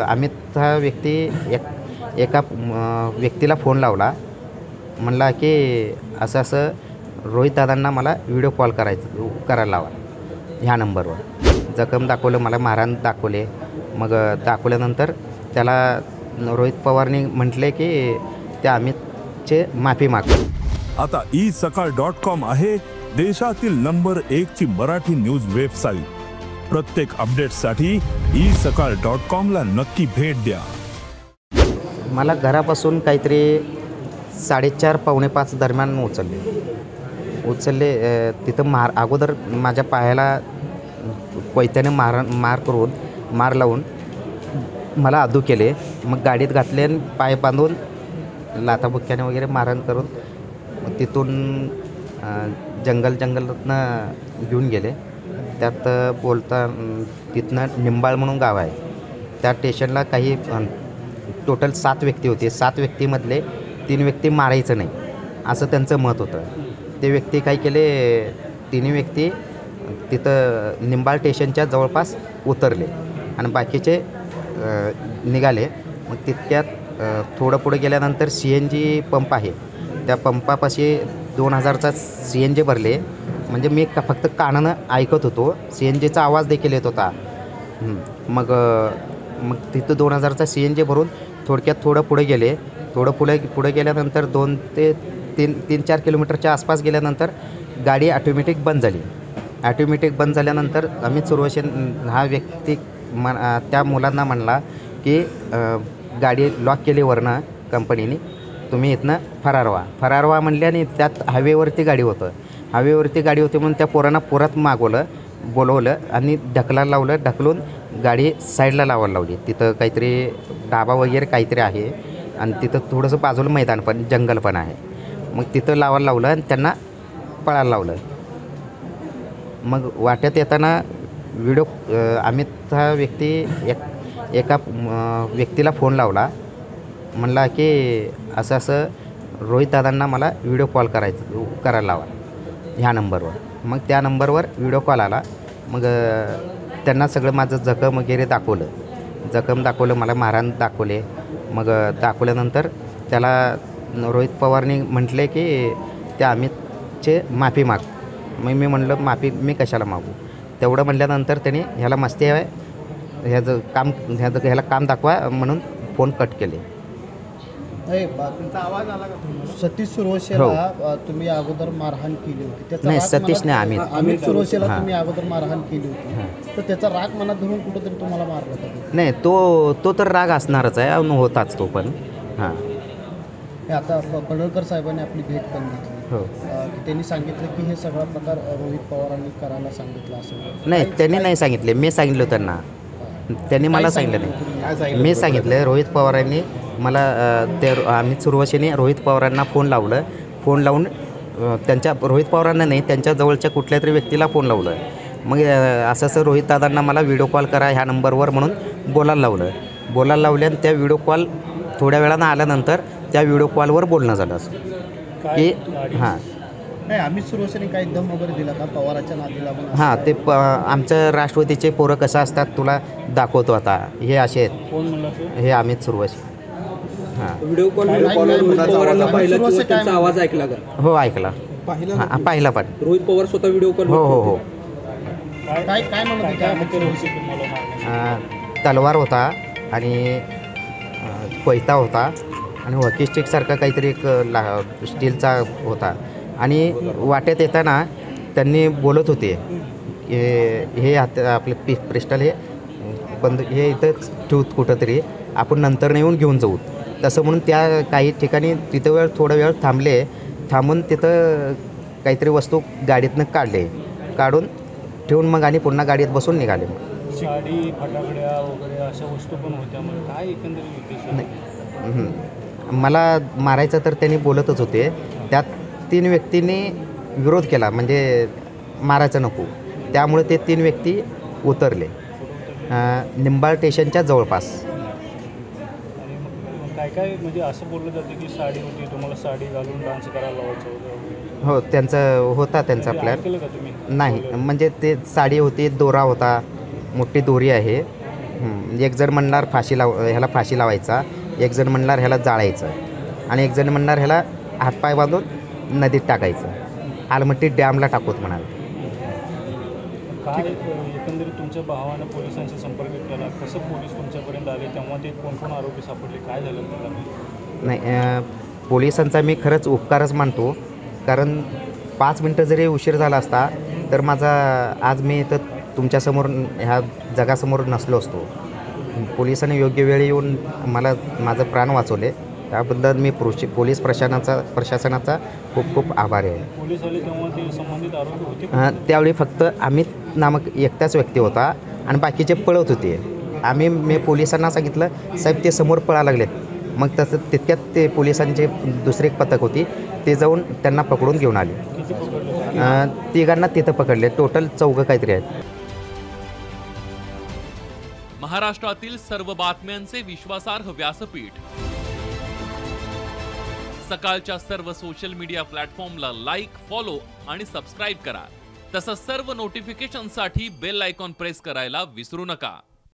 अमित हा व्यक्ती एका व्यक्तीला फोन लावला, म्हणला की असं असं रोहित दादांना मला व्हिडिओ कॉल करायला लावा ह्या नंबरवर. जखम दाखवलं, मला मारहाण दाखवले. मग दाखवल्यानंतर त्याला रोहित पवारनी म्हटले की त्या अमितचे माफी माग. आता isakal.com आहे देशातील नंबर 1 ची मराठी न्यूज वेबसाईट. प्रत्येक अपडेटसाठी isakal.com ला नक्की भेट द्या. मला घरापासून काहीतरी 4:30 पावणे 5 दरम्यान उचलले. तिथं अगोदर माझ्या पायाला कोयत्याने मार लावून मला अधू केले. मग गाडीत घातले आणि पाय बांधून लाथाबुक्क्याने वगैरे मारहाण करून मग तिथून जंगलातनं घेऊन गेले. त्यात बोलता तिथनं निंबाळ म्हणून गाव आहे, त्या स्टेशनला काही टोटल 7 व्यक्ती होते. 7 व्यक्तीमधले 3 व्यक्ती मारायचं नाही असं त्यांचं मत होतं. ते व्यक्ती काय केले, 3 व्यक्ती तिथं निंबाळ स्टेशनच्या जवळपास उतरले आणि बाकीचे निघाले. मग तितक्यात थोडं पुढे गेल्यानंतर CNG पंप आहे, त्या पंपापाशी 2000चा CNG भरले. म्हणजे मी फक्त कानानं ऐकत होतो, CNGचा आवाज देखील येत होता. मग तिथं 2000चा CNG भरून थोडक्यात थोडं पुढे गेले. पुढे गेल्यानंतर 2 ते 3-4 किलोमीटरच्या आसपास गेल्यानंतर गाडी ऑटोमॅटिक बंद झाली. ऑटोमॅटिक बंद झाल्यानंतर अमित सुरवशे हा व्यक्ती त्या मुलांना म्हणला की गाडी लॉक केली वरनं कंपनीने, तुम्ही इथनं फरार व्हा म्हणले. आणि त्यात हायवेवरती गाडी होती म्हणून त्या पोरांना परत बोलवलं आणि ढकलून गाडी साईडला लावायला लावली. तिथं काहीतरी डाबा वगैरे काहीतरी आहे आणि तिथं थोडंसं बाजूला मैदान पण जंगल पण आहे. मग तिथं लावायला लावलं आणि त्यांना पळायला लावलं. मग वाट्यात येताना अमित हा व्यक्ती एका व्यक्तीला फोन लावला, म्हणला की असं असं रोहित दादांना मला व्हिडिओ कॉल करायला लावा ह्या नंबरवर. मग त्या नंबरवर व्हिडिओ कॉल आला. मग त्यांना सगळं माझं जखम वगैरे दाखवलं, मला मारहाण दाखवले. मग दाखवल्यानंतर त्याला रोहित पवारनी म्हटले की त्या अमितचे माफी माग. मग मी म्हणलं माफी मी कशाला मागू. तेवढं म्हटल्यानंतर त्यांनी ह्याला मस्ती आहे, ह्याला काम दाखवा म्हणून फोन कट केले. तुमचा आवाज आला का? सतीश सुरवशेला तुम्ही अगोदर मारहाण केली होती. नाही, सतीश नाही, अमित सुरवशेला तुम्ही अगोदर मारहाण केली होती, तर त्याचा राग मनात धरून कुठंतरी तुम्हाला मारला होता. नाही, तो तर राग असणारच आहे, होताच तो पण. हां, आता पडळकर साहेबांनी आपली भेट पण घेतली. हो. त्यांनी सांगितलं की हे सगळा प्रकार रोहित पवारांनी करायला सांगितलं असं. नाही, त्यांनी नाही सांगितले, मी सांगितलं त्यांना. त्यांनी मला सांगितलं नाही, मी सांगितलं. रोहित पवारांनी मला ते अमित सुरवशेने रोहित पवारांना फोन लावून रोहित पवारांना नाही, त्यांच्या जवळच्या कुठल्या तरी व्यक्तीला फोन लावलं. मग असं रोहित दादांना मला व्हिडिओ कॉल करा ह्या नंबरवर म्हणून बोलायला लावले. आणि त्या व्हिडिओ कॉल थोड्या वेळानं आल्यानंतर त्या व्हिडिओ कॉलवर बोलणं झालं असं की हां. नाही, अमित सुरवशेने काही दम वगैरे दिला का पवाराच्या नादीला? हां, ते आमचं राष्ट्रवादीचे पोरं कसं असतात तुला दाखवतो आता, हे असे आहेत, हे अमित सुरवशे. हां, व्हिडिओ कॉल आवाज ऐकला का? हो, ऐकला, पाहिला पण. रोहित पवार स्वतः व्हिडिओ कॉल? हो. काय म्हणत होते? तलवार होता आणि कोयता होता आणि हॉकी स्टिकसारखा काहीतरी एक स्टीलचा होता. आणि वाटेत येताना त्यांनी बोलत होते हे आपले पिस्टल हे इथं ठेवत कुठंतरी, आपण नंतर येऊन घेऊन जाऊ तसं म्हणून. त्या काही ठिकाणी तिथं थोडा वेळ थांबून तिथं काहीतरी वस्तू गाडीतनं काढून ठेवून मग आणि पुन्हा गाडीत बसून निघाले. साडी, फटाकड्या वगैरे अशा वस्तू पण होत्या. मग काय एकंदरीत नाही, मला मारायचं तर त्यांनी बोलतच होते. त्यात 3 व्यक्तींनी विरोध केला, म्हणजे मारायचं नको, त्यामुळे ते 3 व्यक्ती उतरले निंबाळ स्टेशनच्या जवळपास. काय म्हणजे असं बोललं जातं की साडी होती, तुम्हाला साडी घालून डान्स करायला लावायचं होतं? हो, त्यांचा प्लॅन. केलं का तुम्ही? नाही, म्हणजे ते साडी होती, दोरा होता, मोठी दोरी आहे. एक जण म्हणणार ह्याला फाशी लावायचा, एक जण म्हणणार ह्याला जाळायचं आणि एक जण म्हणणार ह्याला हातपाय बांधून नदीत टाकायचं, आलमट्टी डॅमला टाकूत म्हणाल. काय एकंदरीत तुमच्या भावानं पोलिसांशी संपर्क केला, कसं पोलीस तुमच्यापर्यंत आले, तेव्हा ते कोण आरोपी सापडले, काय झालं त्याला? नाही, पोलिसांचा मी खरंच उपकारच मानतो, कारण 5 मिनटं जरी उशीर झाला असता तर आज मी इथं तुमच्यासमोर ह्या जगासमोर नसलो असतो. पोलिसांनी योग्य वेळी येऊन माझं प्राण वाचवले, त्याबद्दल मी पोलीस प्रशासनाचा खूप खूप आभारी आहे. पोलीस आले तेव्हा ते संबंधित आरोपी होते? त्यावेळी फक्त अमित नामक एकटाच व्यक्ती होता आणि बाकीचे पळत होते. मी पोलिसांना सांगितलं, साहेब ते समोर पळायला लागलेत. मग तितक्यात ते पोलिसांचे दुसरे एक पथक होती, ते जाऊन त्यांना पकडून घेऊन आले. किती पकडले? तिघांना तिथं पकडले. टोटल 4 काहीतरी आहेत. महाराष्ट्रातील सर्व बातम्यांचे विश्वासार्ह व्यासपीठ, सकाळच्या सर्व सोशल मीडिया प्लॅटफॉर्मला लाईक, फॉलो आणि सबस्क्राईब करा. तसंच सर्व नोटिफिकेशनसाठी बेल आयकॉन प्रेस करायला विसरू नका.